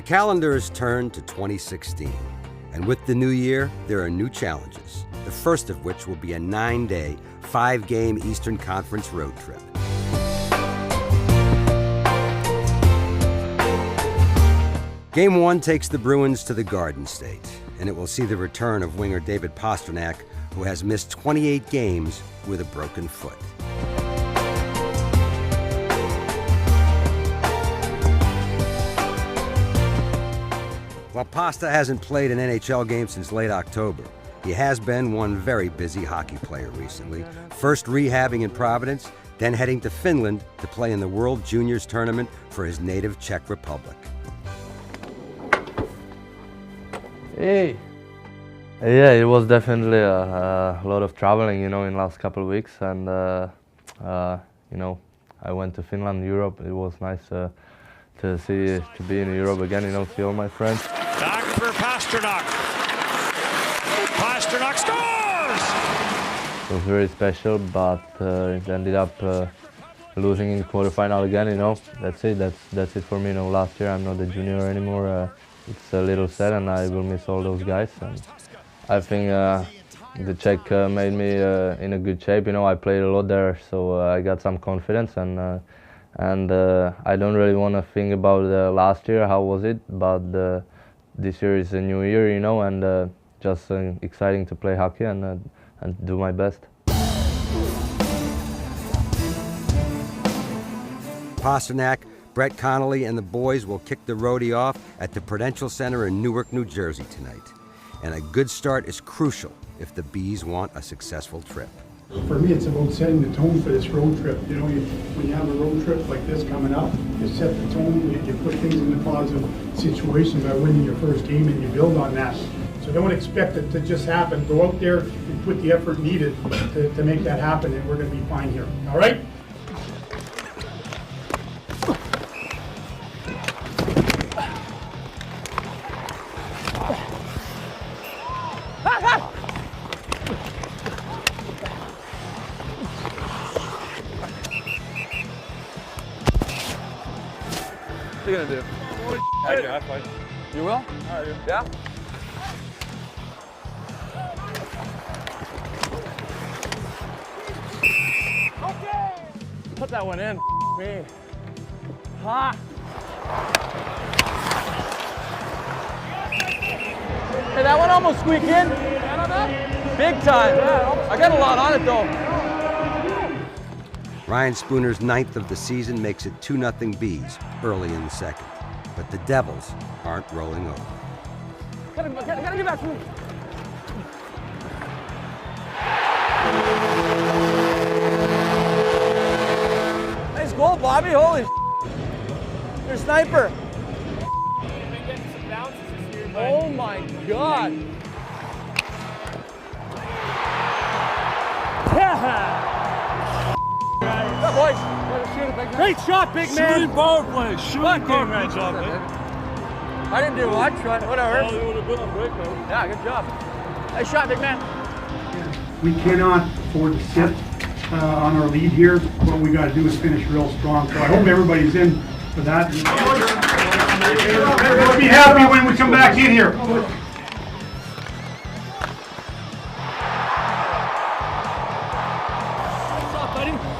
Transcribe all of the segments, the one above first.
calendar is turned to 2016, and with the new year, there are new challenges, the first of which will be a 9-day, 5-game Eastern Conference road trip. Game 1 takes the Bruins to the Garden State, and it will see the return of winger David Pastrnak, who has missed 28 games with a broken foot. While Pasta hasn't played an NHL game since late October, he has been one very busy hockey player recently, first rehabbing in Providence, then heading to Finland to play in the World Juniors Tournament for his native Czech Republic. Hey. Yeah, it was definitely a lot of traveling, in the last couple of weeks, and I went to Finland, Europe. It was nice to be in Europe again, see all my friends. Back for Pastrnak. Pastrnak scores! It was very special, but it ended up losing in the quarterfinal again. That's it. That's it for me. Last year I'm not a junior anymore. It's a little sad, and I will miss all those guys. And I think the Czech made me in a good shape. I played a lot there, so I got some confidence, and I don't really want to think about last year, how was it, but this year is a new year, and just exciting to play hockey and do my best. Pastrnak, Brett Connolly, and the boys will kick the roadie off at the Prudential Center in Newark, New Jersey tonight. And a good start is crucial if the Bees want a successful trip. For me, it's about setting the tone for this road trip. When you have a road trip like this coming up, you set the tone, you put things in a positive situation by winning your first game, and you build on that. So don't expect it to just happen. Go out there and put the effort needed to make that happen, and we're going to be fine here. All right? What are you gonna do? I play. You will? I do. Yeah? Okay! Put that one in. Me. Ha! Hey, that one almost squeaked in. Big time. I got a lot on it though. Ryan Spooner's 9th of the season makes it 2-0 Bees early in the second. But the Devils aren't rolling over. Gotta get back to me. Nice goal, Bobby. Holy you're a sniper. Oh my God. Yeah. Boys. Great shot, big man. Shooting power play. Shooting power play. Great job, man. I didn't do much, but whatever. Oh, you would have been on break, man. Yeah, good job. Nice shot, big man. We cannot afford to sit on our lead here. What we got to do is finish real strong. So I hope everybody's in for that. Everybody be happy when we come back in here.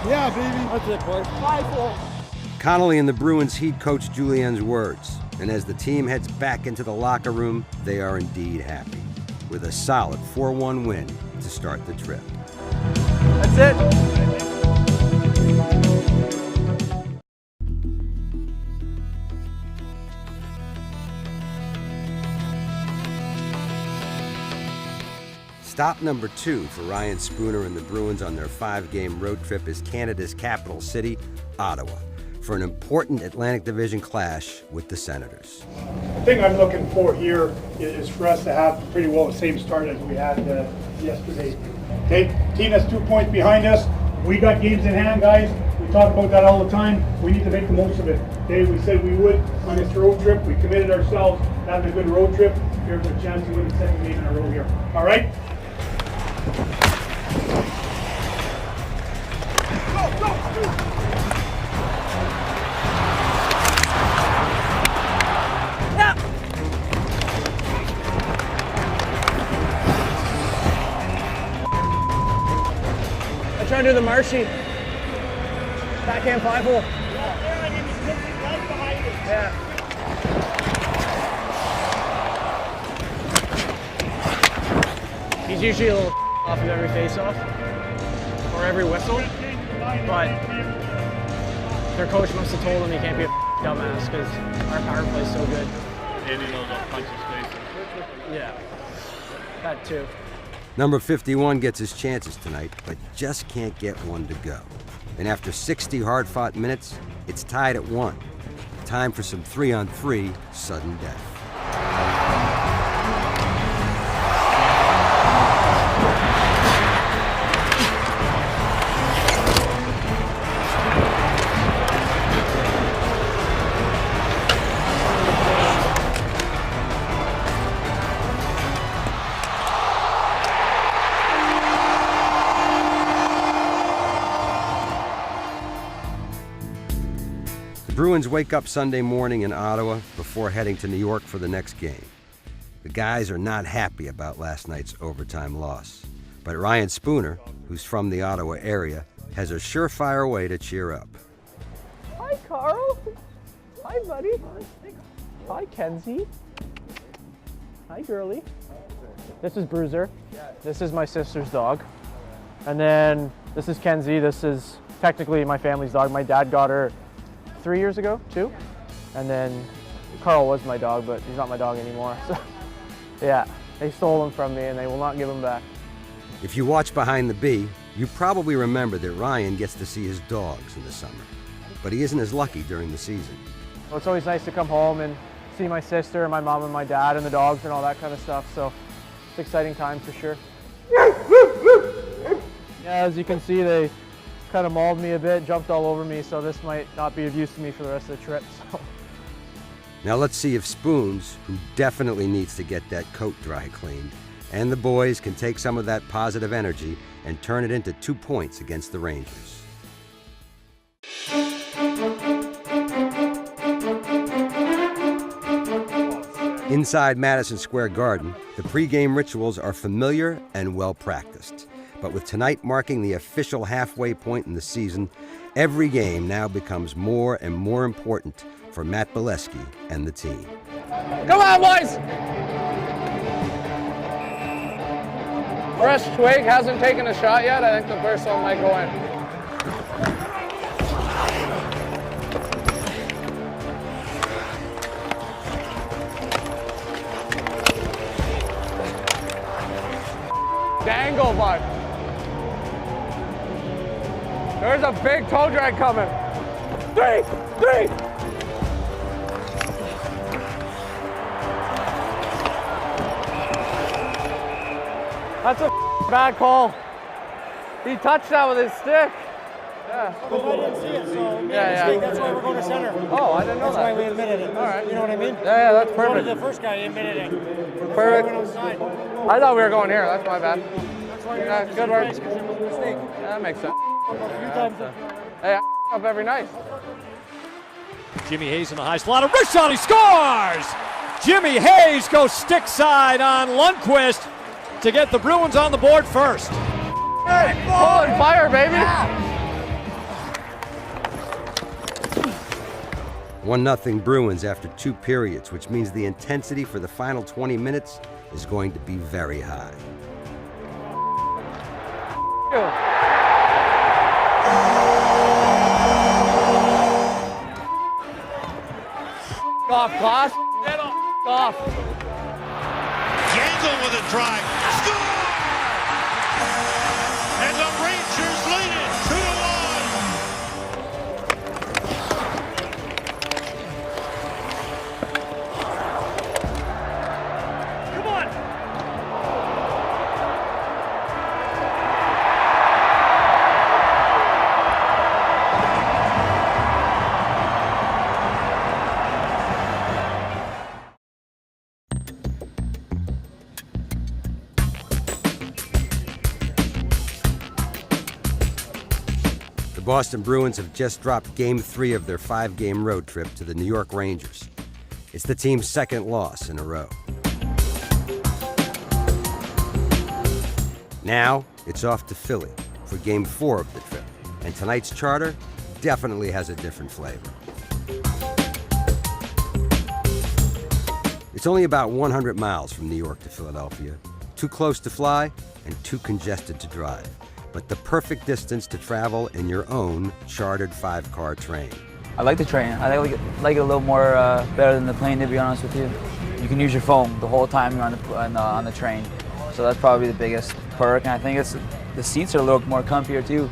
Yeah, baby. That's it, boys. 5-4. Connolly and the Bruins heed Coach Julien's words, and as the team heads back into the locker room, they are indeed happy, with a solid 4-1 win to start the trip. That's it. Stop number 2 for Ryan Spooner and the Bruins on their 5-game road trip is Canada's capital city, Ottawa, for an important Atlantic Division clash with the Senators. The thing I'm looking for here is for us to have pretty well the same start as we had yesterday. Okay, team that's 2 points behind us. We got games in hand, guys. We talk about that all the time. We need to make the most of it. Okay, we said we would on this road trip. We committed ourselves to having a good road trip. Here's a chance to win the second game in a row here. All right? try to do the Marshy. Backhand 5-hole. Yeah. He's usually a little off of every face-off or every whistle, but their coach must have told him he can't be a dumbass because our power play is so good. And he knows I'll punch his face. Yeah, that too. Number 51 gets his chances tonight, but just can't get one to go. And after 60 hard-fought minutes, it's tied at 1. Time for some 3-on-3 sudden death. The Bruins wake up Sunday morning in Ottawa before heading to New York for the next game. The guys are not happy about last night's overtime loss, but Ryan Spooner, who's from the Ottawa area, has a surefire way to cheer up. Hi, Carl. Hi, buddy. Hi, Kenzie. Hi, girly. This is Bruiser. This is my sister's dog. And then this is Kenzie. This is technically my family's dog. My dad got her 3 years ago, 2. And then Carl was my dog, but he's not my dog anymore. So, yeah, they stole him from me and they will not give him back. If you watch Behind the B, you probably remember that Ryan gets to see his dogs in the summer, but he isn't as lucky during the season. Well, it's always nice to come home and see my sister and my mom and my dad and the dogs and all that kind of stuff. So it's an exciting time for sure. Yeah, as you can see, they kind of mauled me a bit, jumped all over me, so this might not be of use to me for the rest of the trip. So. Now let's see if Spoons, who definitely needs to get that coat dry cleaned, and the boys can take some of that positive energy and turn it into 2 points against the Rangers. Inside Madison Square Garden, the pregame rituals are familiar and well-practiced. But with tonight marking the official halfway point in the season, every game now becomes more and more important for Matt Bolesky and the team. Come on, boys! Fresh Twig hasn't taken a shot yet. I think the first one might go in. Dangle, bud. There's a big toe drag coming. 3, 3. That's a bad call. He touched that with his stick. Yeah. I didn't see it, so Yeah. that's why we're going to center. Oh, I didn't know That's that. why we admitted it. All right. You know what I mean? Yeah, that's So perfect. did the first guy admitted it. Perfect. Went outside. I thought we were going here. That's my bad. That's why Yeah, good work. because it was a mistake. Yeah, that makes sense. A few times. Hey, I up every night. Jimmy Hayes in the high slot. A wrist shot. He scores! Jimmy Hayes goes stick side on Lundqvist to get the Bruins on the board first. Hey, pulling fire, baby. 1-0 Bruins after 2 periods, which means the intensity for the final 20 minutes is going to be very high. Off, class. Get off. Yankel with a drive. Score! And the Rangers lead it 2-1. Come on. The Boston Bruins have just dropped Game 3 of their 5-game road trip to the New York Rangers. It's the team's second loss in a row. Now, it's off to Philly for Game 4 of the trip, and tonight's charter definitely has a different flavor. It's only about 100 miles from New York to Philadelphia, too close to fly and too congested to drive, but the perfect distance to travel in your own chartered 5-car train. I like the train. I like it a little more better than the plane, to be honest with you. You can use your phone the whole time you're on the train, so that's probably the biggest perk. And I think the seats are a little more comfier too.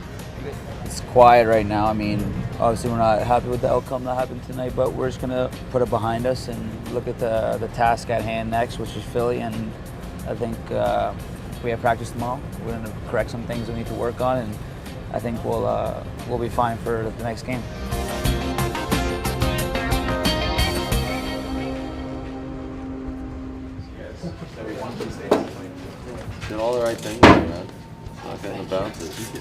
It's quiet right now. I mean, obviously we're not happy with the outcome that happened tonight, but we're just gonna put it behind us and look at the task at hand next, which is Philly. And I think we have practice tomorrow. We're gonna correct some things we need to work on, and I think we'll be fine for the next game. Did all the right things, man. Not getting the bounces.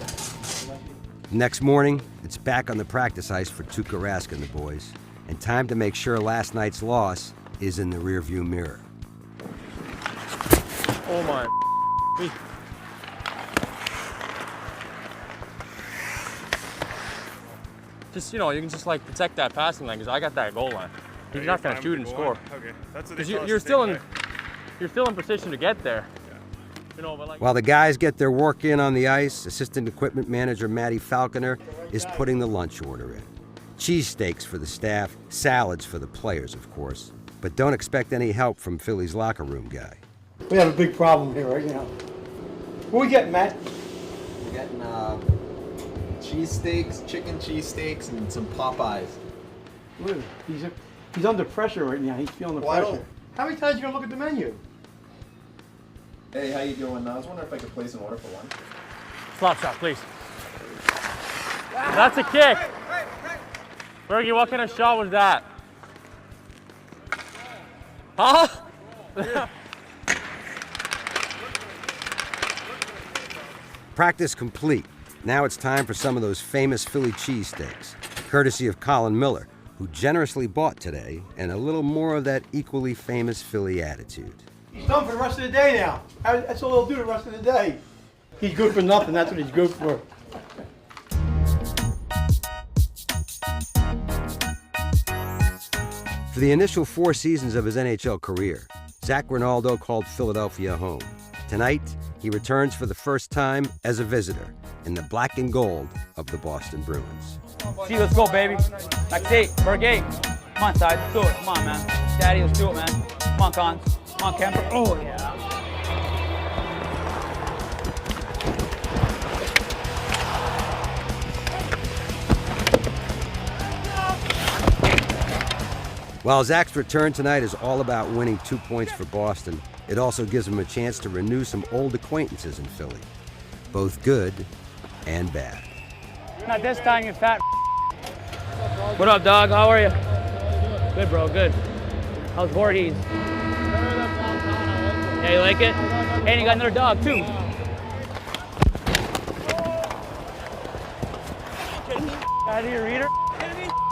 Next morning, it's back on the practice ice for Tuukka Rask and the boys, and time to make sure last night's loss is in the rearview mirror. Oh my. Just, you can just like protect that passing lane because I got that goal line. You're not gonna shoot and score. Okay, that's what Because you're still in position to get there. But like. While the guys get their work in on the ice, assistant equipment manager Matty Falconer is putting the lunch order in. Cheesesteaks for the staff, salads for the players, of course. But don't expect any help from Philly's locker room guy. We have a big problem here right now. What we getting, Matt? We're getting cheesesteaks, chicken cheesesteaks, and some Popeyes. Look, he's under pressure right now. He's feeling the pressure. How many times are you gonna look at the menu? Hey, how you doing? I was wondering if I could place an order for one. Slap shot, please. That's a kick. Bergie, what kind of shot was that? Huh? Practice complete. Now it's time for some of those famous Philly cheesesteaks, courtesy of Colin Miller, who generously bought today, and a little more of that equally famous Philly attitude. He's done for the rest of the day now. That's all he'll do the rest of the day. He's good for nothing. That's what he's good for. For the initial 4 seasons of his NHL career, Zach Rinaldo called Philadelphia home. Tonight, he returns for the first time as a visitor in the black and gold of the Boston Bruins. See, let's go, baby. Back 8, Berg 8. Come on, Ty, let's do it. Come on, man. Daddy, let's do it, man. Come on, Con. Come on, Kemper. Oh, yeah. While Zach's return tonight is all about winning 2 points for Boston, it also gives him a chance to renew some old acquaintances in Philly, both good and bad. Not this time, you fat. What up, dog? How are you? Good, bro. Good. How's Voorhees? Yeah, you like it? And you got another dog, too. Out of here, Reader.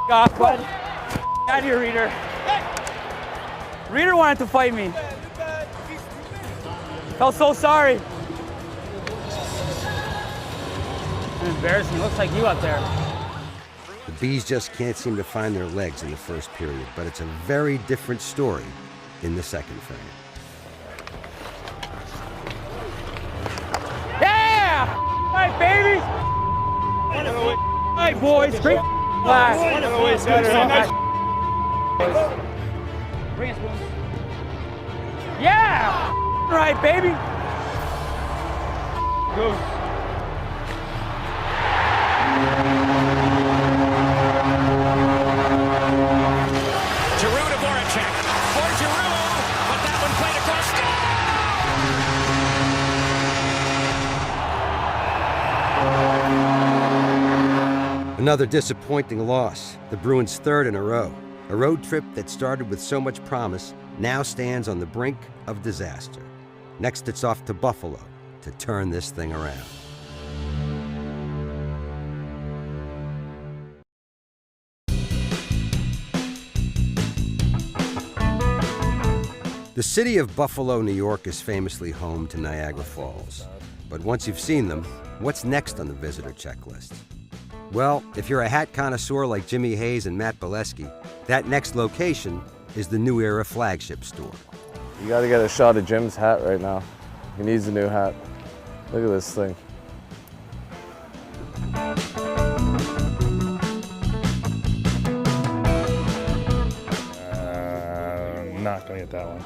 Off, bud. Out of here, Reader. Reader wanted to fight me. Felt so sorry. Embarrassing. Looks like you out there. The Bees just can't seem to find their legs in the first period, but it's a very different story in the second frame. Yeah! All right, baby! All right, boys. Great class. Bring us, Spoons. Yeah! All right, baby. Go. Giroux to Voracek. For Giroux, but that one played across. Another disappointing loss, the Bruins' third in a row. A road trip that started with so much promise now stands on the brink of disaster. Next, it's off to Buffalo to turn this thing around. The city of Buffalo, New York is famously home to Niagara Falls. But once you've seen them, What's next on the visitor checklist? Well, if you're a hat connoisseur like Jimmy Hayes and Matt Bolesky, that next location is the New Era flagship store. You got to get a shot of Jim's hat right now. He needs a new hat. Look at this thing. Not gonna get that one.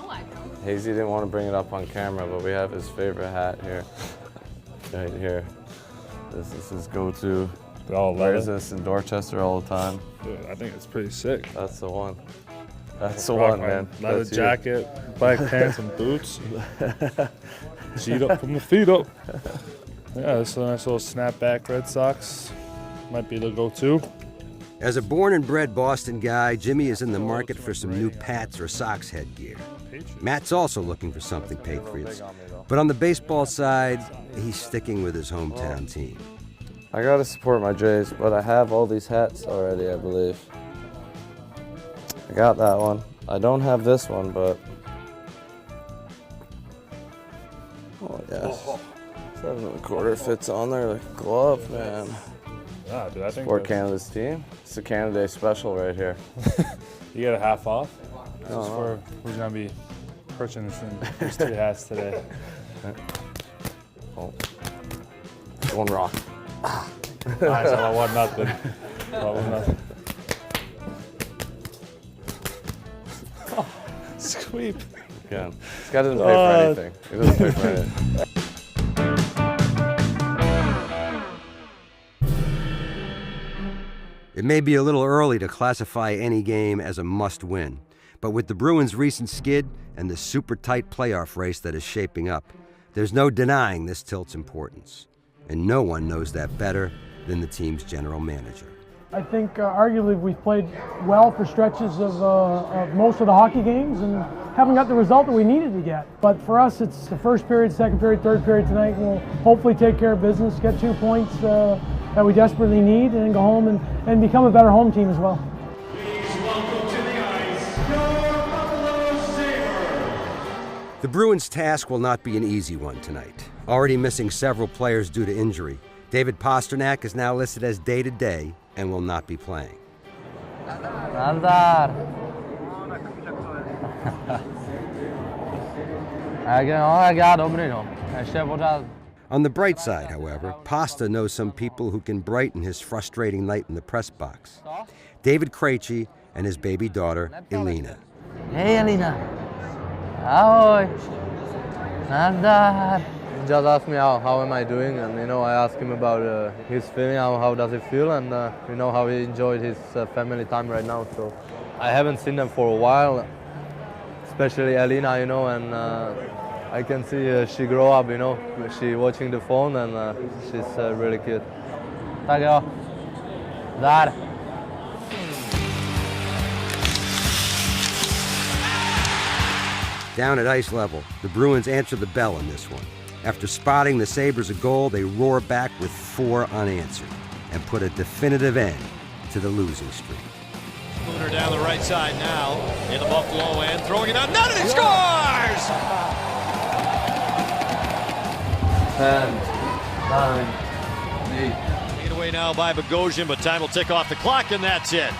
Hazy didn't want to bring it up on camera, but we have his favorite hat here. Right here. This is his go-to. Wears this in Dorchester all the time. Dude, I think it's pretty sick. That's the one. That's the one, man. Leather That's jacket, black pants, and boots. Feet up from the feet up. Yeah, this is a nice little snapback Red Sox. Might be the go-to. As a born and bred Boston guy, Jimmy is in the market for some new Pats or Sox headgear. Matt's also looking for something Patriots. But on the baseball side, he's sticking with his hometown team. I gotta support my Jays, but I have all these hats already, I believe. I got that one. I don't have this one, but... Oh, yes. 7 1/4 fits on there like a glove, man. Yeah, dude, I think Support Canada's team. It's a Canada Day special right here. you get a half off. This Oh, is for who's gonna be purchasing these 2 hats today. Oh. One rock. Nice, I want nothing. I want nothing. Oh, sweep. Again. This guy doesn't pay for anything. He doesn't pay for anything. It may be a little early to classify any game as a must-win, but with the Bruins' recent skid and the super-tight playoff race that is shaping up, there's no denying this tilt's importance. And no one knows that better than the team's general manager. I think arguably we've played well for stretches of most of the hockey games and haven't got the result that we needed to get. But for us, it's the first period, second period, third period tonight. We'll hopefully take care of business, get 2 points that we desperately need, and then go home and become a better home team as well. The Bruins' task will not be an easy one tonight. Already missing several players due to injury, David Pastrnak is now listed as day-to-day and will not be playing. On the bright side, however, Pasta knows some people who can brighten his frustrating night in the press box. David Krejci and his baby daughter, Elena. Hey, Elena. Ahoy. Nandar. He just asked me how am I doing, and I asked him about his feeling, how does he feel, and how he enjoyed his family time right now. So I haven't seen them for a while, especially Elena, and I can see she grow up, she watching the phone, and she's really cute. Thank you. Dar. Down at ice level, the Bruins answer the bell in this one. After spotting the Sabres a goal, they roar back with 4 unanswered and put a definitive end to the losing streak. Spooner down the right side now in the Buffalo end, throwing it out, net, and he scores! 10, 9, 8. Taken away now by Bogosian, but time will tick off the clock, and that's it.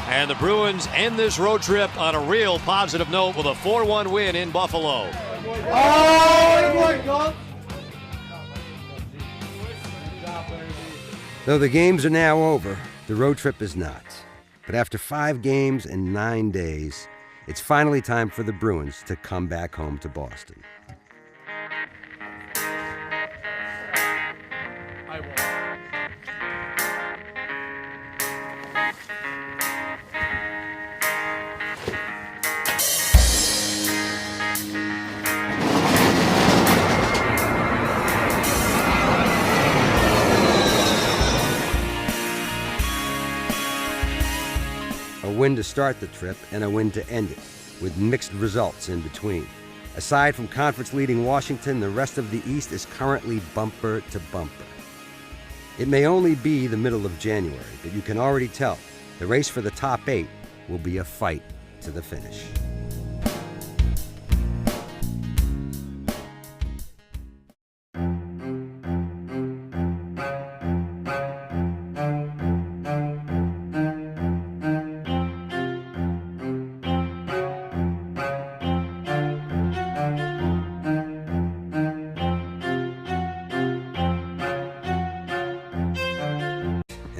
And the Bruins end this road trip on a real positive note with a 4-1 win in Buffalo. Though the games are now over, the road trip is not. But after 5 games and 9 days, it's finally time for the Bruins to come back home to Boston. A win to start the trip and a win to end it, with mixed results in between. Aside from conference-leading Washington, the rest of the East is currently bumper to bumper. It may only be the middle of January, but you can already tell the race for the top 8 will be a fight to the finish.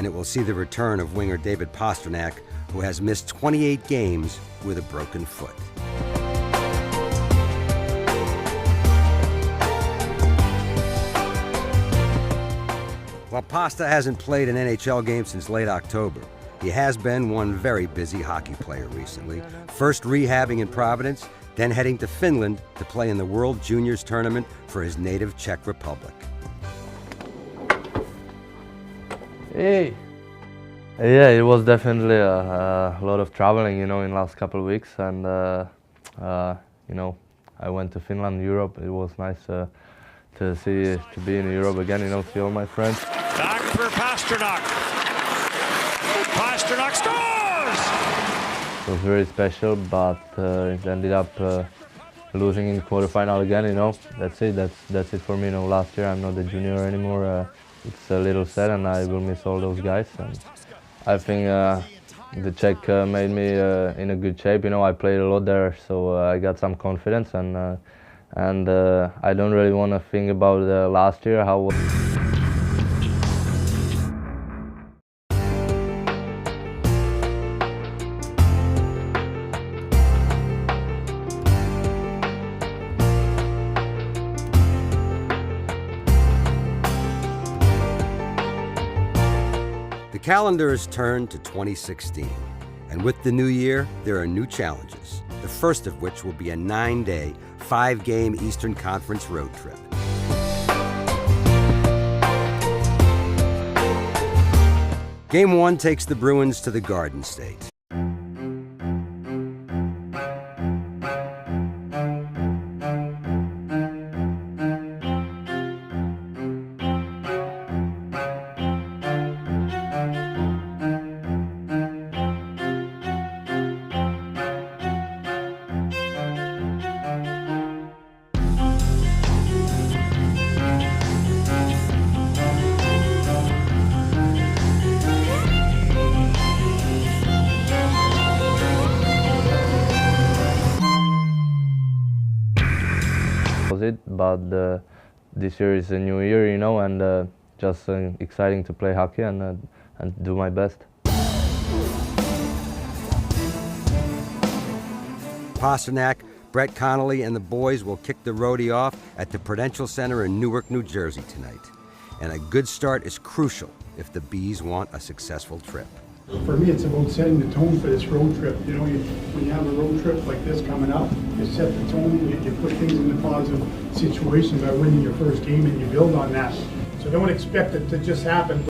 it will see the return of winger David Pastrnak, who has missed 28 games with a broken foot. While Pasta hasn't played an NHL game since late October, he has been one very busy hockey player recently, first rehabbing in Providence, then heading to Finland to play in the World Juniors Tournament for his native Czech Republic. Hey! Yeah, it was definitely a lot of traveling, you know, in the last couple of weeks, and you know, I went to Finland, Europe. It was nice to be in Europe again, you know, see all my friends. Back for Pastrnak. Pastrnak scores! It was very special, but it ended up losing in quarterfinal again, you know. That's it. That's it for me. You know, last year I'm not a junior anymore. It's a little sad, and I will miss all those guys. And I think the Czech made me in a good shape. You know, I played a lot there, so I got some confidence, and I don't really want to think about last year. How. The calendar has turned to 2016, and with the new year, there are new challenges, the first of which will be a 9-day, 5-game Eastern Conference road trip. Game 1 takes the Bruins to the Garden State. But this year is a new year, you know, and just exciting to play hockey and do my best. Pastrnak, Brett Connolly, and the boys will kick the roadie off at the Prudential Center in Newark, New Jersey tonight. And a good start is crucial if the Bees want a successful trip. For me, it's about setting the tone for this road trip. You know, when you have a road trip like this coming up, you set the tone, you put things into positive situations by winning your first game, and you build on that. So don't expect it to just happen.